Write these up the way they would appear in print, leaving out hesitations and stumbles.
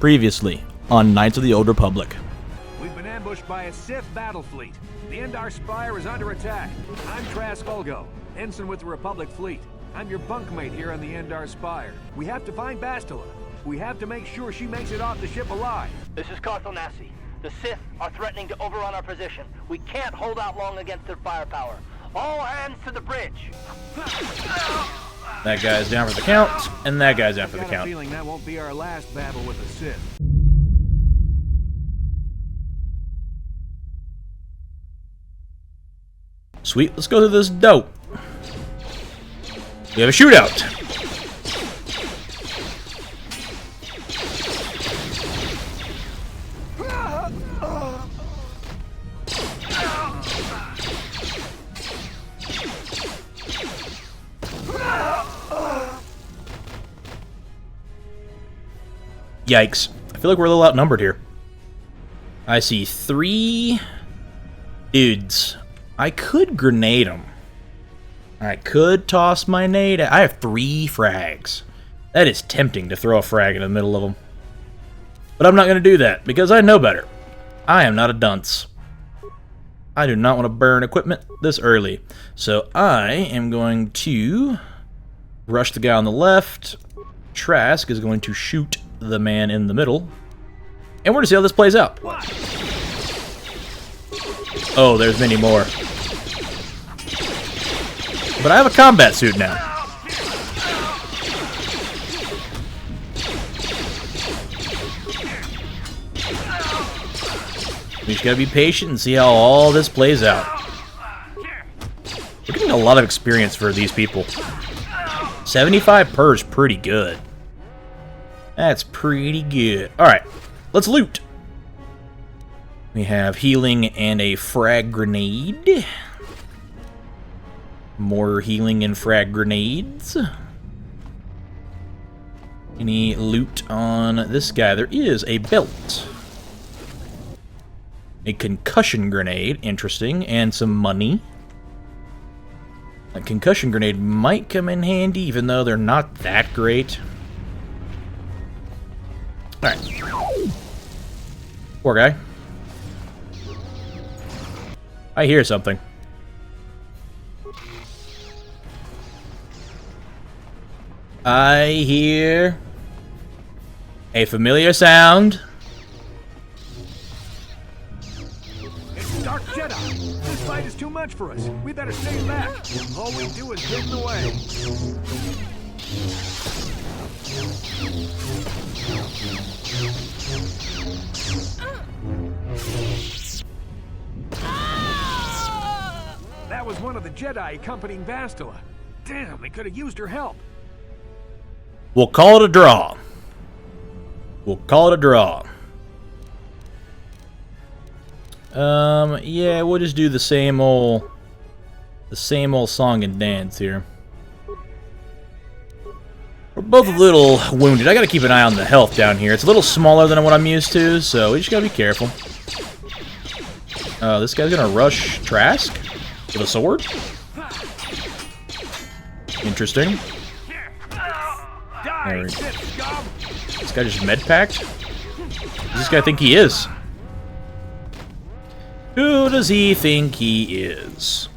Previously on Knights of the Old Republic. We've been ambushed by a Sith battle fleet. The Endar Spire is under attack. I'm Trask Ulgo, ensign with the Republic fleet. I'm your bunkmate here on the Endar Spire. We have to find Bastila. We have to make sure she makes it off the ship alive. This is KotOR. The Sith are threatening to overrun our position. We can't hold out long against their firepower. All hands to the bridge. That guy's down for the count, and that guy's down for the I got a count. feeling that won't be our last battle with the Sith. Sweet, let's go through this dope. We have a shootout. Yikes. I feel like we're a little outnumbered here. I see 3 dudes. I could grenade them. I could toss my nade. I have 3 frags. That is tempting to throw a frag in the middle of them. But I'm not going to do that because I know better. I am not a dunce. I do not want to burn equipment this early. So I am going to rush the guy on the left. Trask is going to shoot the man in the middle. And we're going to see how this plays out. Oh, there's many more. But I have a combat suit now. We just gotta be patient and see how all this plays out. We're getting a lot of experience for these people. 75 per is pretty good. That's pretty good. Alright, let's loot. We have healing and a frag grenade. More healing and frag grenades. Any loot on this guy? There is a belt. A concussion grenade, interesting, and some money. A concussion grenade might come in handy, even though they're not that great. Alright. Poor guy. I hear something. I hear a familiar sound. It's Dark Jedi. This fight is too much for us. We better stay back. All we do is get in the way. That was one of the Jedi accompanying Bastila. Damn, they could have used her help. We'll call it a draw. We'll call it a draw. Yeah, we'll just do the same old song and dance here. We're both a little wounded. I gotta keep an eye on the health down here. It's a little smaller than what I'm used to, so we just gotta be careful. This guy's gonna rush Trask with a sword. Interesting. This guy just med-packed? Does this guy think he is? Who does he think he is?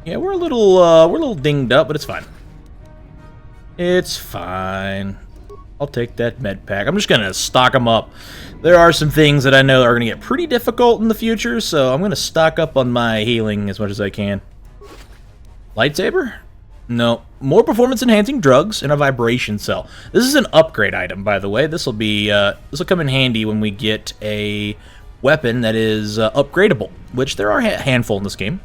Yeah, we're a little dinged up, but it's fine. It's fine. I'll take that med-pack. I'm just gonna stock them up. There are some things that I know are gonna get pretty difficult in the future, so I'm gonna stock up on my healing as much as I can. Lightsaber? No. More performance-enhancing drugs and a vibration cell. This is an upgrade item, by the way. This will come in handy when we get a weapon that is upgradable, which there are a handful in this game.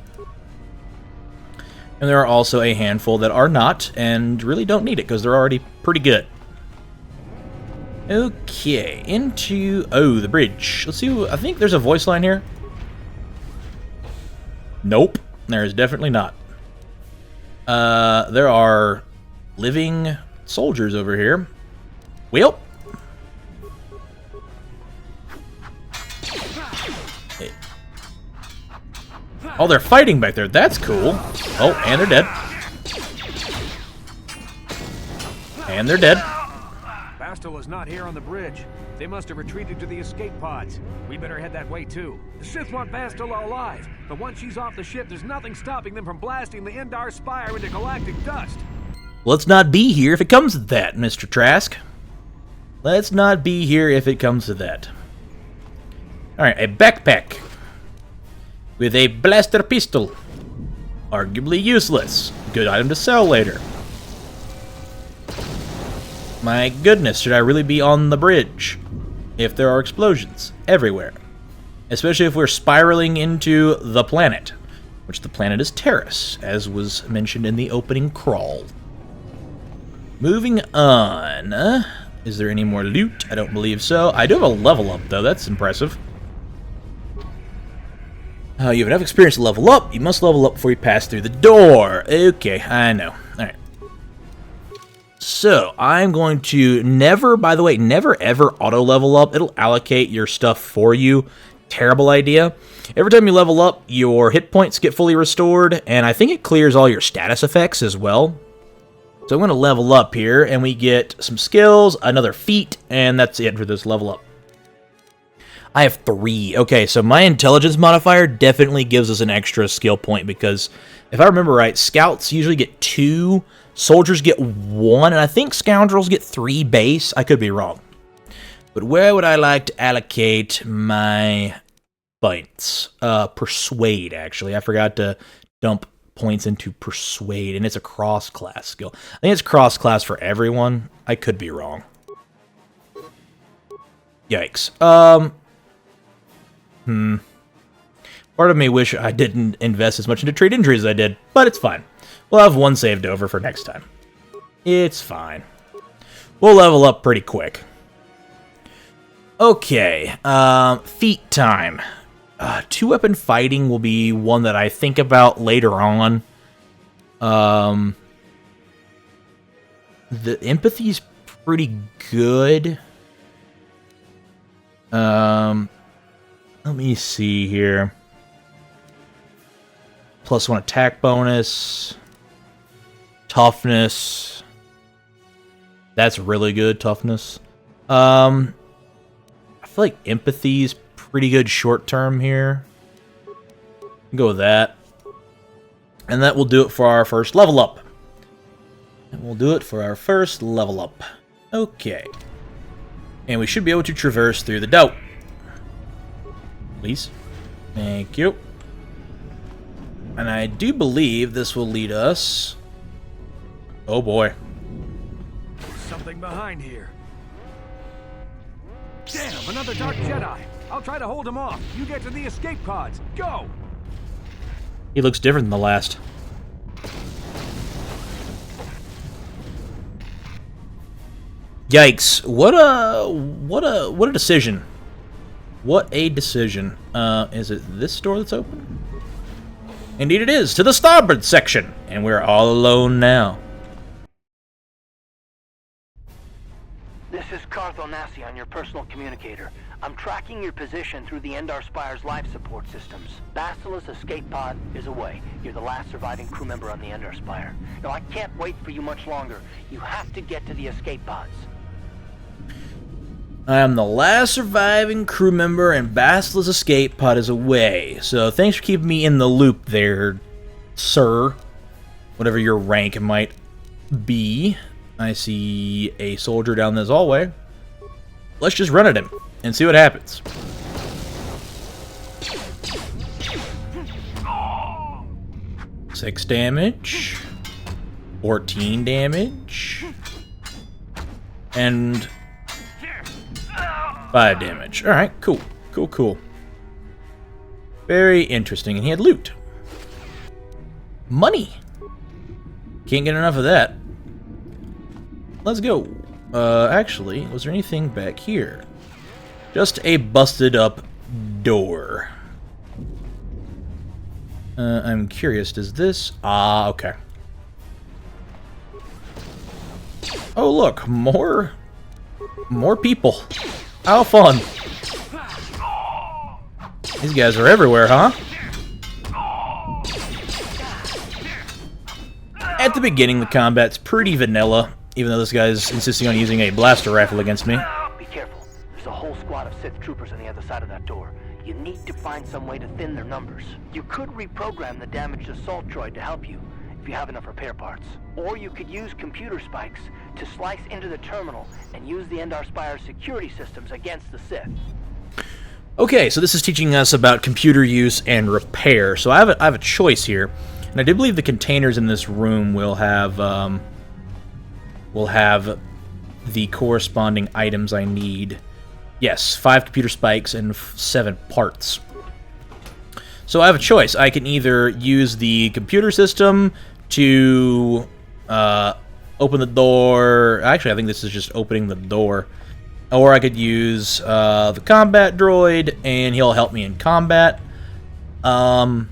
And there are also a handful that are not, and really don't need it, because they're already pretty good. Okay, into... oh, the bridge. Let's see, I think there's a voice line here. Nope, there is definitely not. There are living soldiers over here. Well. Oh, they're fighting back there. That's cool. Oh, and they're dead. And they're dead. Bastila's not here on the bridge. They must have retreated to the escape pods. We better head that way too. The Sith want Bastila alive, but once she's off the ship, there's nothing stopping them from blasting the Endar Spire into galactic dust. Let's not be here if it comes to that, Mr. Trask. Let's not be here if it comes to that. Alright, a backpack with a blaster pistol. Arguably useless. Good item to sell later. My goodness, should I really be on the bridge if there are explosions everywhere? Especially if we're spiraling into the planet, which the planet is Terrace, as was mentioned in the opening crawl. Moving on. Is there any more loot? I don't believe so. I do have a level up, though. That's impressive. You have enough experience to level up. You must level up before you pass through the door. Okay, I know. Alright. So, I'm going to never, by the way, never ever auto-level up. It'll allocate your stuff for you. Terrible idea. Every time you level up, your hit points get fully restored, and I think it clears all your status effects as well. So I'm going to level up here, and we get some skills, another feat, and that's it for this level up. I have 3. Okay, so my intelligence modifier definitely gives us an extra skill point, because if I remember right, scouts usually get 2, soldiers get 1, and I think scoundrels get 3 base. I could be wrong. But where would I like to allocate my points? Persuade, actually. I forgot to dump points into Persuade, and it's a cross-class skill. I think it's cross-class for everyone. I could be wrong. Yikes. Part of me wish I didn't invest as much into trade injuries as I did, but it's fine. We'll have 1 saved over for next time. It's fine. We'll level up pretty quick. Okay, feat time. 2-weapon fighting will be one that I think about later on. The empathy's pretty good. Let me see here. +1 attack bonus. Toughness. That's really good, toughness. I feel like empathy's pretty good short term here. Go with that. And that will do it for our first level up. Okay. And we should be able to traverse through the door. Please. Thank you. And I do believe this will lead us... Oh boy. There's something behind here. Damn, another Dark Jedi. I'll try to hold him off. You get to the escape pods. Go! He looks different than the last. Yikes. What a decision. What a decision. Is it this door that's open? Indeed it is, to the starboard section. And we're all alone now. This is KotOR on your personal communicator. I'm tracking your position through the Endar Spire's life support systems. Bastila's escape pod is away. You're the last surviving crew member on the Endar Spire. Now, I can't wait for you much longer. You have to get to the escape pods. I am the last surviving crew member, and Bastila's escape pod is away. So thanks for keeping me in the loop there, sir. Whatever your rank might be. I see a soldier down this hallway. Let's just run at him and see what happens. Six damage. 14 damage. And 5 damage. Alright, cool. Cool. Very interesting. And he had loot. Money. Can't get enough of that. Let's go. Actually, was there anything back here? Just a busted up door. I'm curious, does this... Ah, okay. Oh, look, more people. How fun. These guys are everywhere, huh? At the beginning, the combat's pretty vanilla, even though this guy's insisting on using a blaster rifle against me. Be careful. There's a whole squad of Sith troopers on the other side of that door. You need to find some way to thin their numbers. You could reprogram the damaged assault droid to help you, if you have enough repair parts. Or you could use computer spikes to slice into the terminal and use the Endar Spire security systems against the Sith. Okay, so this is teaching us about computer use and repair. So I have a choice here, and I do believe the containers in this room will have the corresponding items I need. Yes, 5 computer spikes and 7 parts. So I have a choice. I can either use the computer system to open the door. Actually, I think this is just opening the door. Or I could use the combat droid, and he'll help me in combat. I'm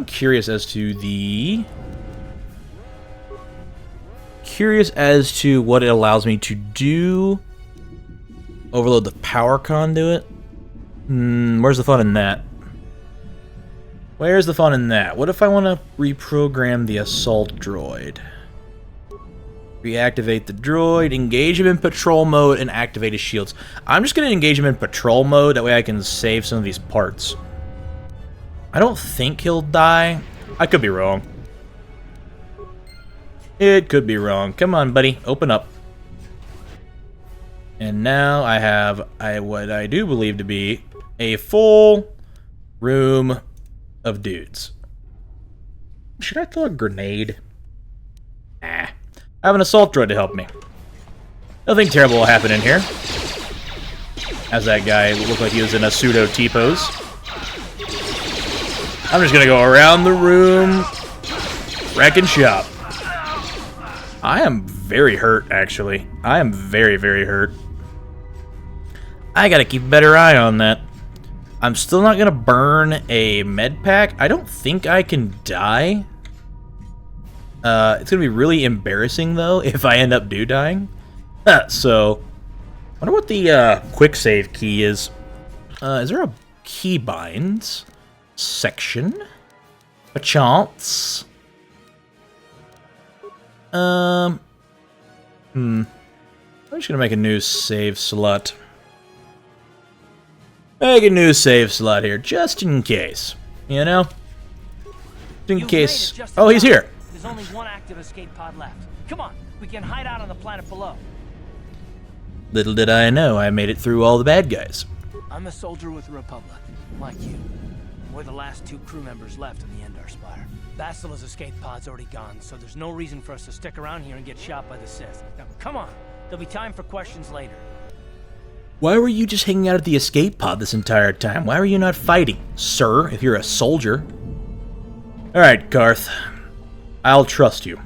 curious as to what it allows me to do. Overload the power conduit. Where's the fun in that? Where's the fun in that? What if I want to reprogram the assault droid? Reactivate the droid, engage him in patrol mode, and activate his shields. I'm just going to engage him in patrol mode, that way I can save some of these parts. I don't think he'll die. I could be wrong. It could be wrong. Come on, buddy. Open up. And now I have what I do believe to be a full room of dudes. Should I throw a grenade? Nah. I have an assault droid to help me. Nothing terrible will happen in here. As that guy looked like he was in a pseudo T-pose. I'm just gonna go around the room, wrecking shop. I am very hurt, actually. I am very, very hurt. I gotta keep a better eye on that. I'm still not gonna burn a med pack. I don't think I can die. It's gonna be really embarrassing, though, if I end up dying. So, I wonder what the quick save key is. Is there a keybinds section? A chance? I'm just gonna make a new save slot. Make a new save slot here, just in case. You know? Just in case. Oh, he's here! There's only one active escape pod left. Come on, we can hide out on the planet below. Little did I know, I made it through all the bad guys. I'm a soldier with the Republic, like you. We're the last 2 crew members left in the Endar Spire. Bastila's escape pod's already gone, so there's no reason for us to stick around here and get shot by the Sith. Now, come on, there'll be time for questions later. Why were you just hanging out at the escape pod this entire time? Why were you not fighting, sir, if you're a soldier? Alright, Karth. I'll trust you.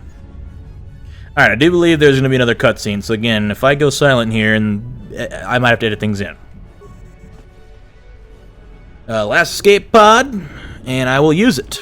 Alright, I do believe there's going to be another cutscene, so again, if I go silent here, and I might have to edit things in. Last escape pod, and I will use it.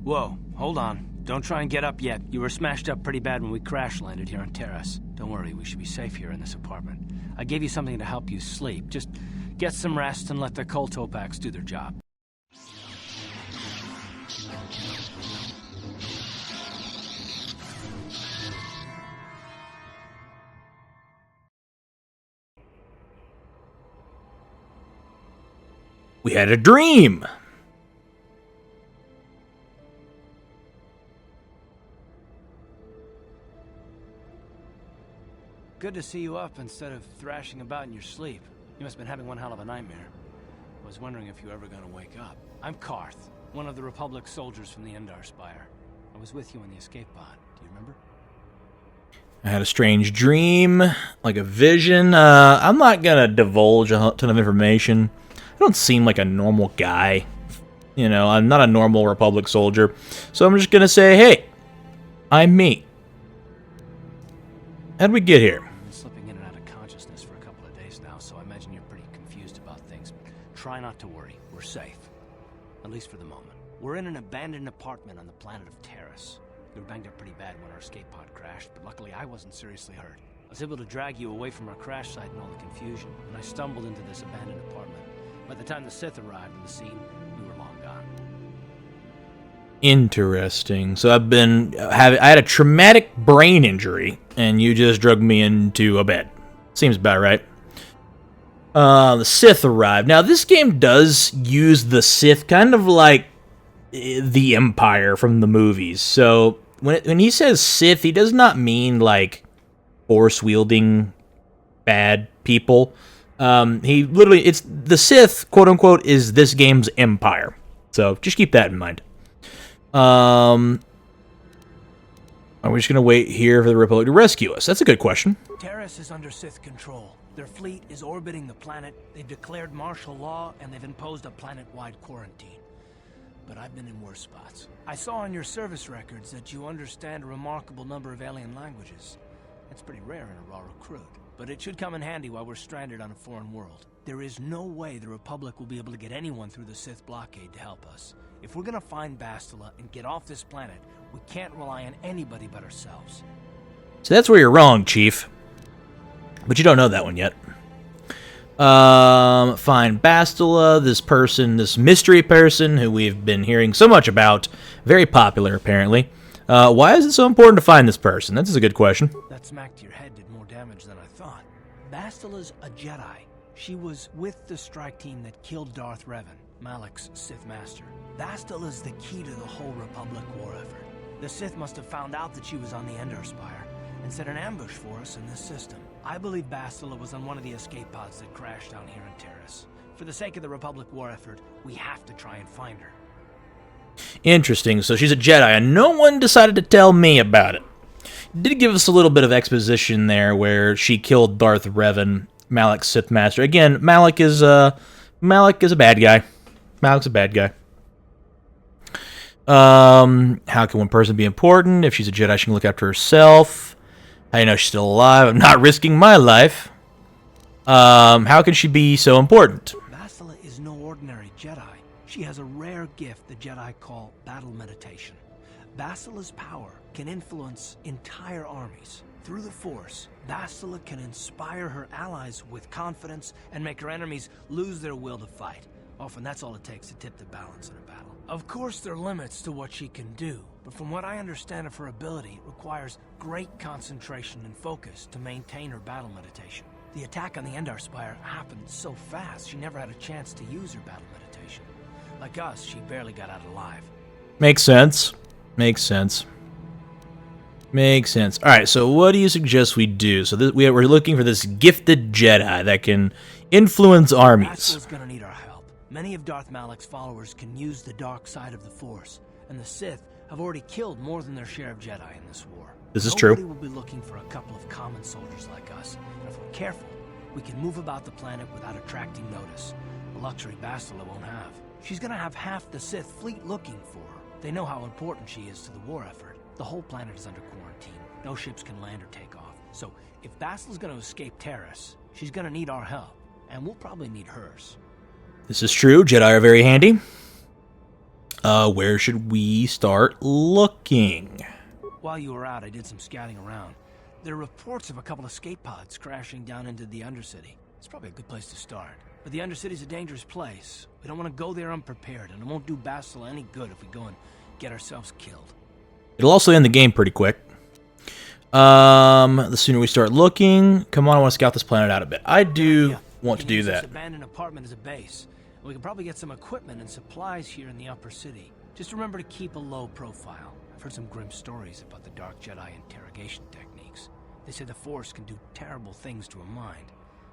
Whoa, hold on. Don't try and get up yet. You were smashed up pretty bad when we crash landed here on Terrace. Don't worry, we should be safe here in this apartment. I gave you something to help you sleep. Just get some rest and let the KotOR packs do their job. We had a dream! Good to see you up instead of thrashing about in your sleep. You must have been having one hell of a nightmare. I was wondering if you were ever going to wake up. I'm Karth, one of the Republic soldiers from the Endar Spire. I was with you in the escape pod. Do you remember? I had a strange dream, like a vision. I'm not gonna divulge a ton of information. I don't seem like a normal guy. You know, I'm not a normal Republic soldier. So I'm just gonna say, hey, I'm me. How'd we get here? I've been slipping in and out of consciousness for a couple of days now, so I imagine you're pretty confused about things. Try not to worry. We're safe. At least for the moment. We're in an abandoned apartment on the planet of Terrace. We were banged up pretty bad when our escape pod crashed, but luckily I wasn't seriously hurt. I was able to drag you away from our crash site and all the confusion, and I stumbled into this abandoned apartment. By the time the Sith arrived on the scene, we were long gone. Interesting. So I had a traumatic brain injury, and you just drugged me into a bed. Seems about right. The Sith arrived. Now, this game does use the Sith kind of like the Empire from the movies. So when he says Sith, he does not mean like force-wielding bad people. He literally, it's the Sith, quote unquote, is this game's Empire. So just keep that in mind. Are we just gonna wait here for the Republic to rescue us? That's a good question. Terrace is under Sith control. Their fleet is orbiting the planet. They've declared martial law, and they've imposed a planet-wide quarantine. But I've been in worse spots. I saw on your service records that you understand a remarkable number of alien languages. That's pretty rare in a raw recruit. But it should come in handy while we're stranded on a foreign world. There is no way the Republic will be able to get anyone through the Sith blockade to help us. If we're gonna find Bastila and get off this planet, we can't rely on anybody but ourselves. So that's where you're wrong, Chief. But you don't know that one yet. Find Bastila, this person, this mystery person who we've been hearing so much about. Very popular, apparently. Why is it so important to find this person? That's a good question. That smack to your head did more damage than I thought. Bastila's a Jedi. She was with the strike team that killed Darth Revan, Malak's Sith Master. Bastila's the key to the whole Republic war effort. The Sith must have found out that she was on the Endar Spire and set an ambush for us in this system. I believe Bastila was on one of the escape pods that crashed down here in Terrace. For the sake of the Republic war effort, we have to try and find her. Interesting. So she's a Jedi, and no one decided to tell me about it. Did give us a little bit of exposition there where she killed Darth Revan, Malak's Sith Master. Again, Malak is a bad guy. Malak's a bad guy. How can one person be important? If she's a Jedi, she can look after herself. How do you know she's still alive? I'm not risking my life. How can she be so important? Bastila is no ordinary Jedi. She has a rare gift the Jedi call battle meditation. Bastila's power can influence entire armies. Through the Force, Bastila can inspire her allies with confidence and make her enemies lose their will to fight. Often that's all it takes to tip the balance in a battle. Of course there are limits to what she can do, but from what I understand of her ability, it requires great concentration and focus to maintain her battle meditation. The attack on the Endar Spire happened so fast, she never had a chance to use her battle meditation. Like us, she barely got out alive. Makes sense. Makes sense. Makes sense. All right, so what do you suggest we do? So we're looking for this gifted Jedi that can influence armies. Bastila's gonna need our help. Many of Darth Malak's followers can use the dark side of the Force, and the Sith have already killed more than their share of Jedi in this war. This is true. Nobody will be looking for a couple of common soldiers like us, and if we're careful, we can move about the planet without attracting notice. A luxury Bastila won't have. She's gonna have half the Sith fleet looking for her. They know how important she is to the war effort. The whole planet is under quarantine. No ships can land or take off. So if Bastila's gonna escape Terrace, she's gonna need our help, and we'll probably need hers. This is true. Jedi are very handy. Where should we start looking? While you were out, I did some scouting around. There are reports of a couple of escape pods crashing down into the Undercity. It's probably a good place to start. But the Undercity's a dangerous place. We don't want to go there unprepared, and it won't do Bastila any good if we go and get ourselves killed. It'll also end the game pretty quick. The sooner we start looking... Come on, I want to scout this planet out a bit. I do want to do that. This abandoned apartment as a base. We can probably get some equipment and supplies here in the upper city. Just remember to keep a low profile. I've heard some grim stories about the Dark Jedi interrogation techniques. They say the Force can do terrible things to a mind.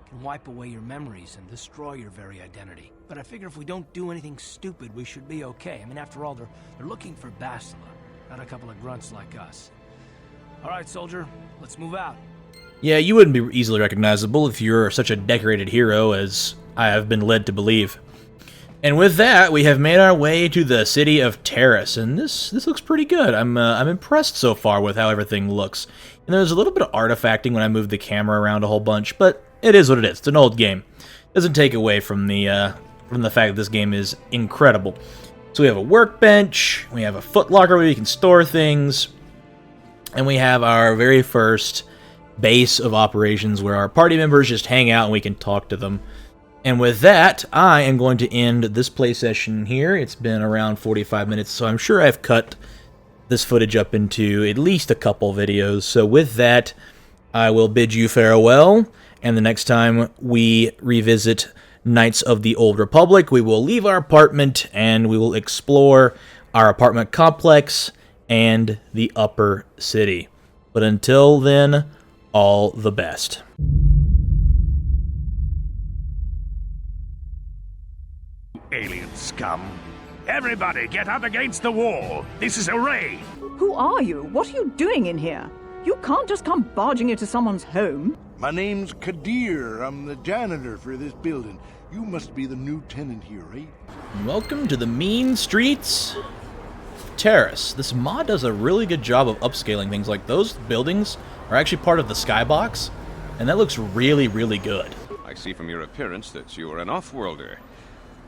It can wipe away your memories and destroy your very identity. But I figure if we don't do anything stupid, we should be okay. I mean, after all, they're looking for Bastila, not a couple of grunts like us. All right, soldier, let's move out. Yeah, you wouldn't be easily recognizable if you're such a decorated hero as I have been led to believe. And with that, we have made our way to the city of Terrace, and this looks pretty good. I'm impressed so far with how everything looks. And there's a little bit of artifacting when I moved the camera around a whole bunch, but it is what it is. It's an old game. Doesn't take away from the fact that this game is incredible. So we have a workbench, we have a footlocker where you can store things, and we have our very first base of operations where our party members just hang out and we can talk to them. And with that, I am going to end this play session here. It's been around 45 minutes, so I'm sure I've cut this footage up into at least a couple videos. So with that, I will bid you farewell, and the next time we revisit Knights of the Old Republic, we will leave our apartment and we will explore our apartment complex and the upper city. But until then, all the best. Alien scum. Everybody get up against the wall. This is a raid. Who are you? What are you doing in here? You can't just come barging into someone's home. My name's KotOR. I'm the janitor for this building. You must be the new tenant here, right? Welcome to the mean streets Terrace. This mod does a really good job of upscaling things. Like, those buildings are actually part of the skybox, and that looks really, really good. I see from your appearance that you are an off-worlder.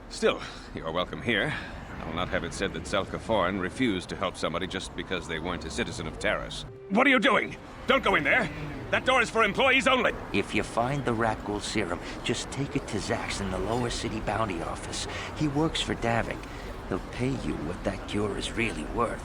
Still, you are welcome here. I will not have it said that Selkaforan refused to help somebody just because they weren't a citizen of Terrace. What are you doing? Don't go in there. That door is for employees only. If you find the Rakghoul serum, just take it to Zax in the lower city bounty office. He works for Davik. He'll pay you what that cure is really worth.